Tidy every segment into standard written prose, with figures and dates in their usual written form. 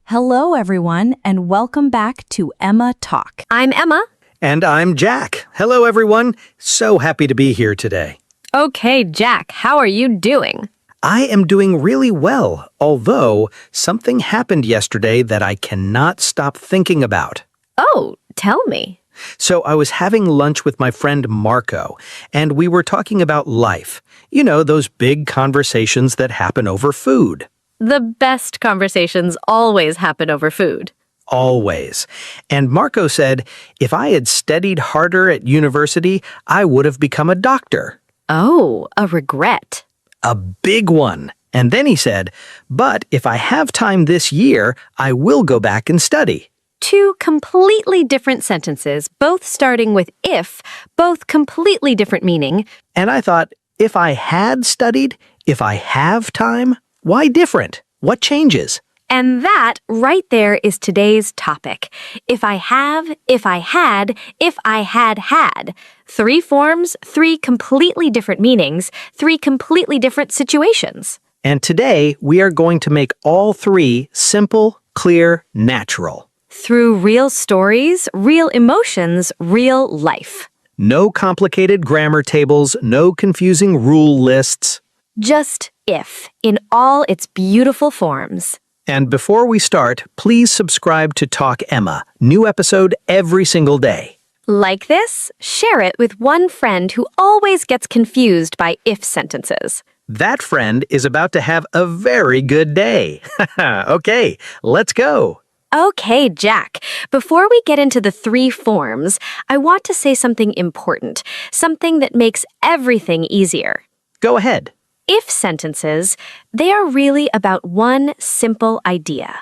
Hello, everyone, and welcome back to Emma Talk. I'm Emma. And I'm Jack. Hello, everyone. So happy to be here today. Okay, Jack, how are you doing? I am doing really well, although something happened yesterday that I cannot stop thinking about. Oh, tell me. So I was having lunch with my friend Marco, and we were talking about life. You know, those big conversations that happen over food. The best conversations always happen over food. Always. And Marco said, if I had studied harder at university, I would have become a doctor. Oh, a regret. A big one. And then he said, but if I have time this year, I will go back and study. Two completely different sentences, both starting with if, both completely different meaning. And I thought, if I had studied, if I have time, why different? What changes? And that right there is today's topic. If I have, if I had, if I had had. 3 forms, 3 completely different meanings, 3 completely different situations. And today, we are going to make all 3 simple, clear, natural. Through real stories, real emotions, real life. No complicated grammar tables, no confusing rule lists. Just if, in all its beautiful forms. And before we start, please subscribe to Talk Emma. New episode every single day. Like this, share it with one friend who always gets confused by if sentences. That friend is about to have a very good day. Okay, let's go. Okay, Jack, before we get into the 3 forms, I want to say something important, something that makes everything easier. Go ahead. If sentences, they are really about one simple idea.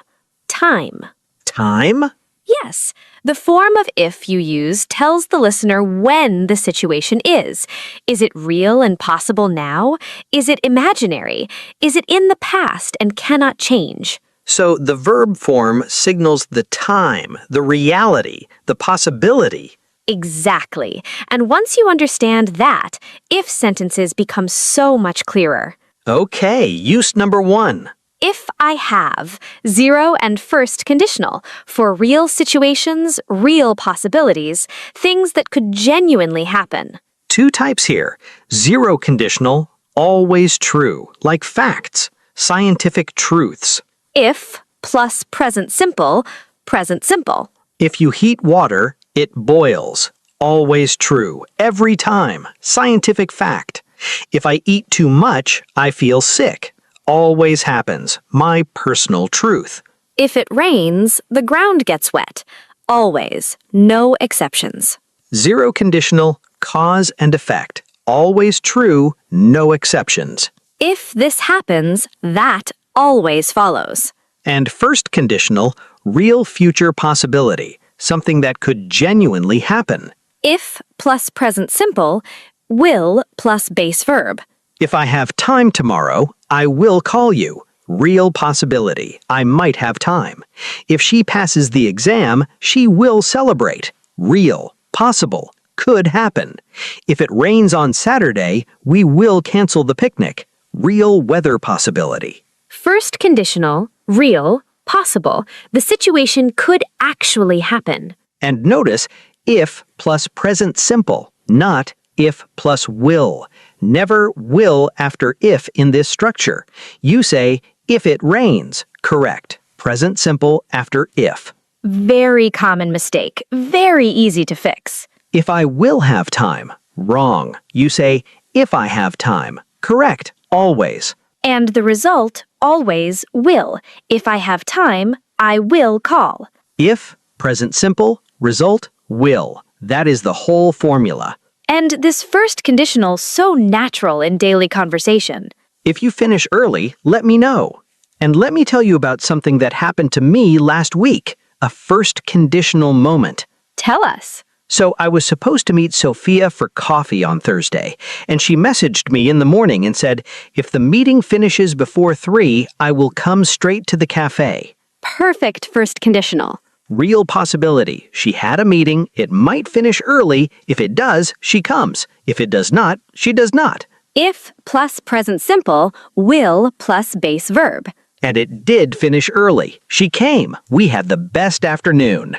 Time. Time? Yes, the form of if you use tells the listener when the situation is. Is it real and possible now? Is it imaginary? Is it in the past and cannot change? So the verb form signals the time, the reality, the possibility. Exactly. And once you understand that, if sentences become so much clearer. Okay, use number 1. If I have, 0 and first conditional, for real situations, real possibilities, things that could genuinely happen. 2 types here. 0 conditional, always true, like facts, scientific truths. If plus present simple, present simple. If you heat water, it boils. Always true. Every time. Scientific fact. If I eat too much, I feel sick. Always happens. My personal truth. If it rains, the ground gets wet. Always. No exceptions. 0 conditional, cause and effect. Always true, no exceptions. If this happens, that always follows. And first conditional, real future possibility. Something that could genuinely happen. If plus present simple, will plus base verb. If I have time tomorrow, I will call you. Real possibility. I might have time. If she passes the exam, she will celebrate. Real. Possible. Could happen. If it rains on Saturday, we will cancel the picnic. Real weather possibility. First conditional, real, possible. The situation could actually happen. And notice, if plus present simple, not if plus will. Never will after if in this structure. You say, if it rains, correct. Present simple after if. Very common mistake. Very easy to fix. If I will have time, wrong. You say, if I have time, correct. Always. And the result, always, will. If I have time, I will call. If, present simple, result, will. That is the whole formula. And this first conditional so natural in daily conversation. If you finish early, let me know. And let me tell you about something that happened to me last week. A first conditional moment. Tell us. So I was supposed to meet Sophia for coffee on Thursday, and she messaged me in the morning and said, if the meeting finishes before 3, I will come straight to the cafe. Perfect first conditional. Real possibility. She had a meeting. It might finish early. If it does, she comes. If it does not, she does not. If plus present simple, will plus base verb. And it did finish early. She came. We had the best afternoon.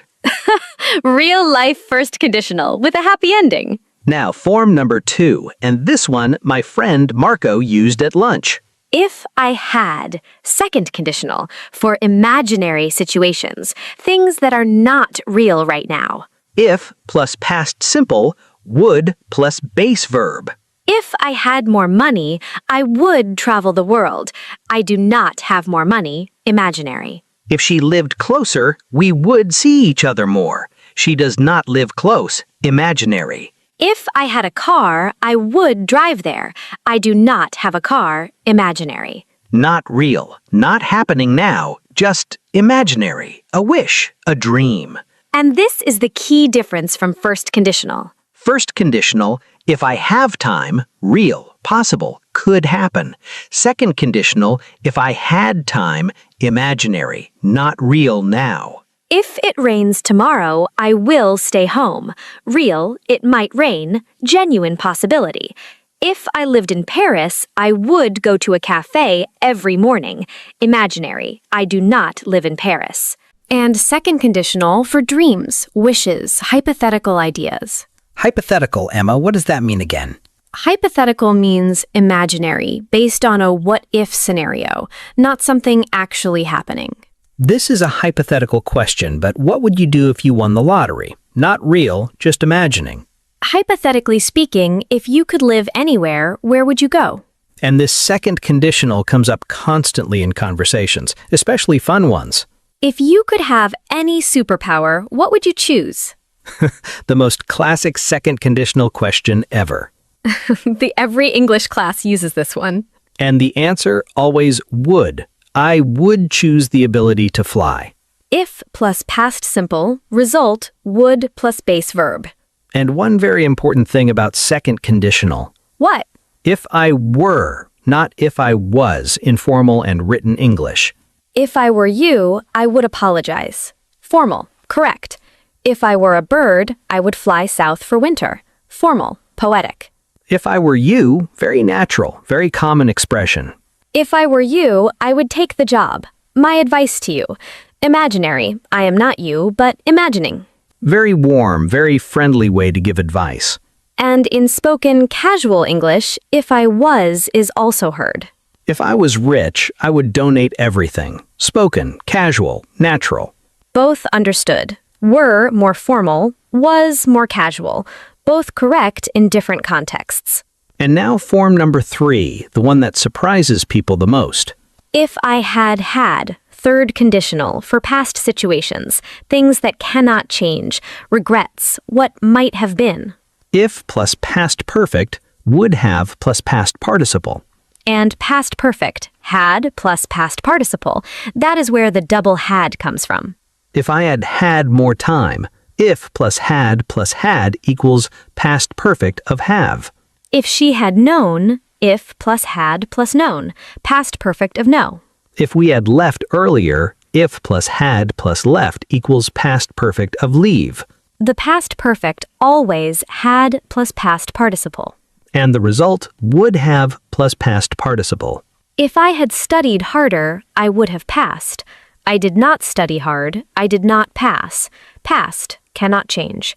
Real life first conditional with a happy ending. Now, form number 2, and this one my friend Marco used at lunch. If I had, second conditional, for imaginary situations, things that are not real right now. If plus past simple, would plus base verb. If I had more money, I would travel the world. I do not have more money, imaginary. If she lived closer, we would see each other more. She does not live close, imaginary. If I had a car, I would drive there. I do not have a car, imaginary. Not real, not happening now, just imaginary, a wish, a dream. And this is the key difference from first conditional. First conditional, if I have time, real, possible, could happen. Second conditional, if I had time, imaginary, not real now. If it rains tomorrow, I will stay home. Real, it might rain, genuine possibility. If I lived in Paris, I would go to a cafe every morning. Imaginary, I do not live in Paris. And second conditional for dreams, wishes, hypothetical ideas. Hypothetical, Emma, what does that mean again? Hypothetical means imaginary, based on a what-if scenario, not something actually happening. This is a hypothetical question, but what would you do if you won the lottery? Not real, just imagining. Hypothetically speaking, if you could live anywhere, where would you go? And this second conditional comes up constantly in conversations, especially fun ones. If you could have any superpower, what would you choose? The most classic second conditional question ever. Every English class uses this one. And the answer always would. I would choose the ability to fly. If plus past simple, result, would plus base verb. And one very important thing about second conditional. What? If I were, not if I was, in formal and written English. If I were you, I would apologize. Formal, correct. If I were a bird, I would fly south for winter. Formal, poetic. If I were you, very natural, very common expression. If I were you, I would take the job. My advice to you. Imaginary, I am not you, but imagining. Very warm, very friendly way to give advice. And in spoken casual English, if I was is also heard. If I was rich, I would donate everything. Spoken, casual, natural. Both understood. Were more formal, was more casual. Both correct in different contexts. And now form number 3, the one that surprises people the most. If I had, third conditional for past situations, things that cannot change, regrets, what might have been. If plus past perfect, would have plus past participle. And past perfect, had plus past participle. That is where the double had comes from. If I had had more time, if plus had equals past perfect of have. If she had known, if plus had plus known, past perfect of know. If we had left earlier, if plus had plus left equals past perfect of leave. The past perfect always had plus past participle. And the result would have plus past participle. If I had studied harder, I would have passed. I did not study hard, I did not pass. Past cannot change.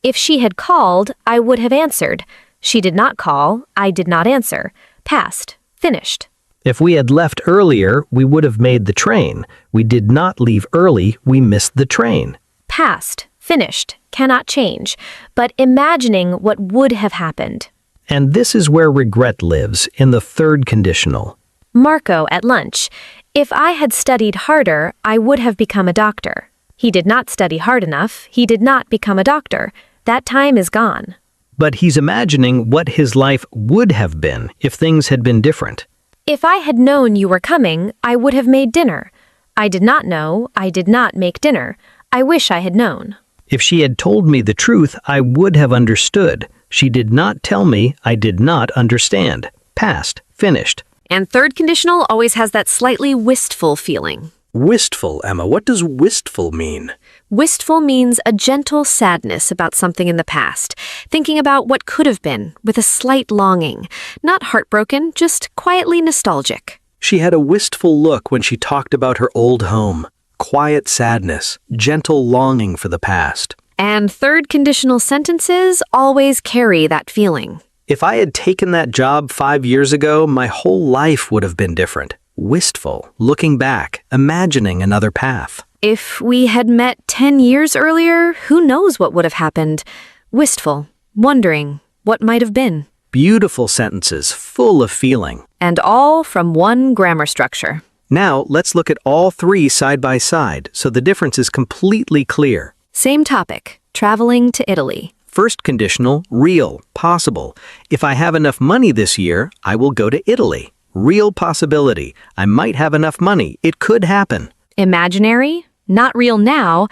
If she had called, I would have answered. She did not call, I did not answer. Past, finished. If we had left earlier, we would have made the train. We did not leave early, we missed the train. Past, finished, cannot change, but imagining what would have happened. And this is where regret lives, in the third conditional. Marco at lunch. If I had studied harder, I would have become a doctor. He did not study hard enough, he did not become a doctor. That time is gone. But he's imagining what his life would have been if things had been different. If I had known you were coming, I would have made dinner. I did not know, I did not make dinner. I wish I had known. If she had told me the truth, I would have understood. She did not tell me, I did not understand. Past, finished. And third conditional always has that slightly wistful feeling. Wistful, Emma. What does wistful mean? Wistful means a gentle sadness about something in the past, thinking about what could have been, with a slight longing. Not heartbroken, just quietly nostalgic. She had a wistful look when she talked about her old home, quiet sadness, gentle longing for the past. And third conditional sentences always carry that feeling. If I had taken that job 5 years ago, my whole life would have been different. Wistful, looking back, imagining another path. If we had met 10 years earlier, who knows what would have happened? Wistful, wondering what might have been. Beautiful sentences, full of feeling. And all from one grammar structure. Now, let's look at all three side by side so the difference is completely clear. Same topic, traveling to Italy. First conditional, real, possible. If I have enough money this year, I will go to Italy. Real possibility. I might have enough money. It could happen. Imaginary, not real now.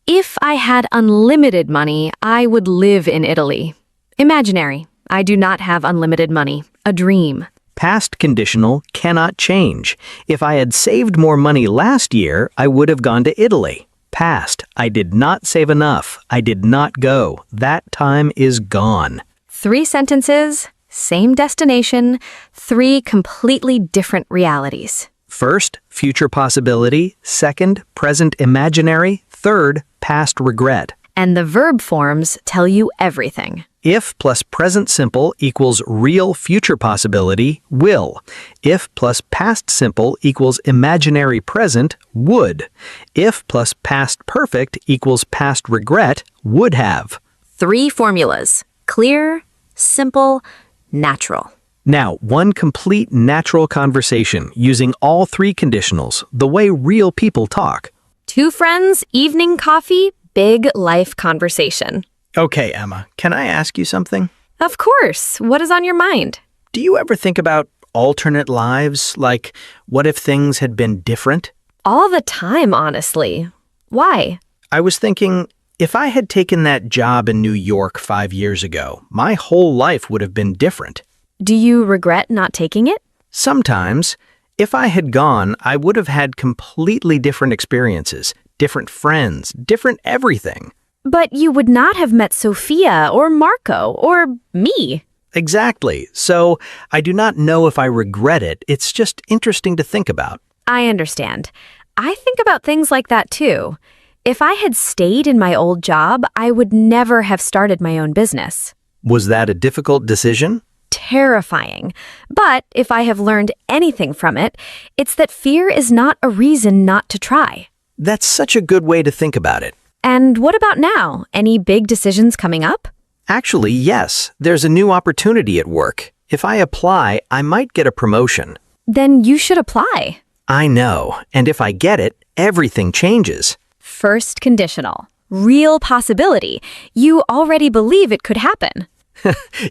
If I had unlimited money, I would live in Italy. Imaginary, I do not have unlimited money. A dream. Past conditional, cannot change. If I had saved more money last year, I would have gone to Italy. Past, I did not save enough. I did not go. That time is gone. 3 sentences, same destination, 3 completely different realities. First, future possibility. Second, present imaginary. Third, past regret. And the verb forms tell you everything. If plus present simple equals real future possibility, will. If plus past simple equals imaginary present, would. If plus past perfect equals past regret, would have. 3 formulas. Clear, simple, natural. Now, one complete natural conversation using all 3 conditionals, the way real people talk. 2 friends, evening coffee, big life conversation. Okay, Emma, can I ask you something? Of course. What is on your mind? Do you ever think about alternate lives? Like, what if things had been different? All the time, honestly. Why? I was thinking, if I had taken that job in New York 5 years ago, my whole life would have been different. Do you regret not taking it? Sometimes. If I had gone, I would have had completely different experiences, different friends, different everything. But you would not have met Sophia or Marco or me. Exactly. So I do not know if I regret it. It's just interesting to think about. I understand. I think about things like that too. If I had stayed in my old job, I would never have started my own business. Was that a difficult decision? Terrifying. But if I have learned anything from it, it's that fear is not a reason not to try. That's such a good way to think about it. And what about now? Any big decisions coming up? Actually, yes. There's a new opportunity at work. If I apply, I might get a promotion. Then you should apply. I know. And if I get it, everything changes. First conditional. Real possibility. You already believe it could happen.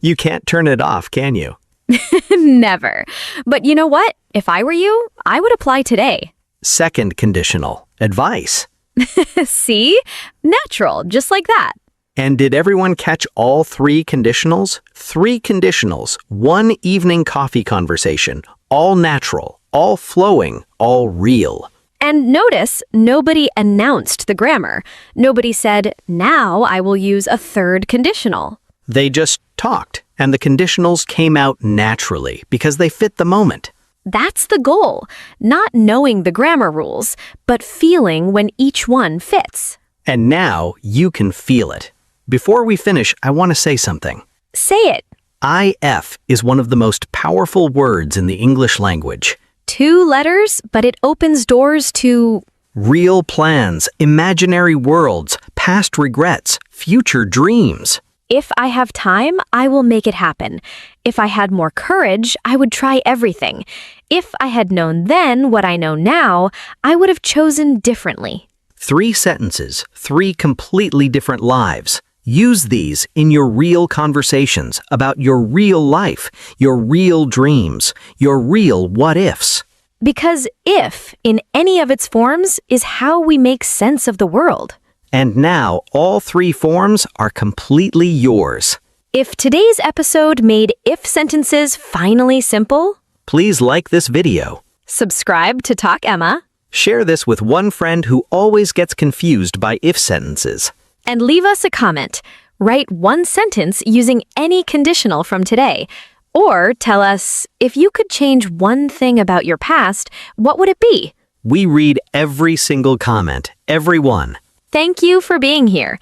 You can't turn it off, can you? Never. But you know what? If I were you, I would apply today. Second conditional. Advice. See? Natural, just like that. And did everyone catch all 3 conditionals? 3 conditionals, 1 evening coffee conversation, all natural, all flowing, all real. And notice, nobody announced the grammar. Nobody said, now I will use a third conditional. They just talked, and the conditionals came out naturally because they fit the moment. That's the goal, not knowing the grammar rules, but feeling when each one fits. And now you can feel it. Before we finish, I want to say something. Say it. IF is one of the most powerful words in the English language. 2 letters, but it opens doors to Real plans, imaginary worlds, past regrets, future dreams. If I have time, I will make it happen. If I had more courage, I would try everything. If I had known then what I know now, I would have chosen differently. 3 sentences, 3 completely different lives. Use these in your real conversations about your real life, your real dreams, your real what-ifs. Because if, in any of its forms, is how we make sense of the world. And now all 3 forms are completely yours. If today's episode made if sentences finally simple, Please like this video. subscribe to Talk Emma, Share this with one friend who always gets confused by if sentences. and leave us a comment. Write 1 sentence using any conditional from today. Or tell us, if you could change one thing about your past, what would it be? We read every single comment, every one. Thank you for being here.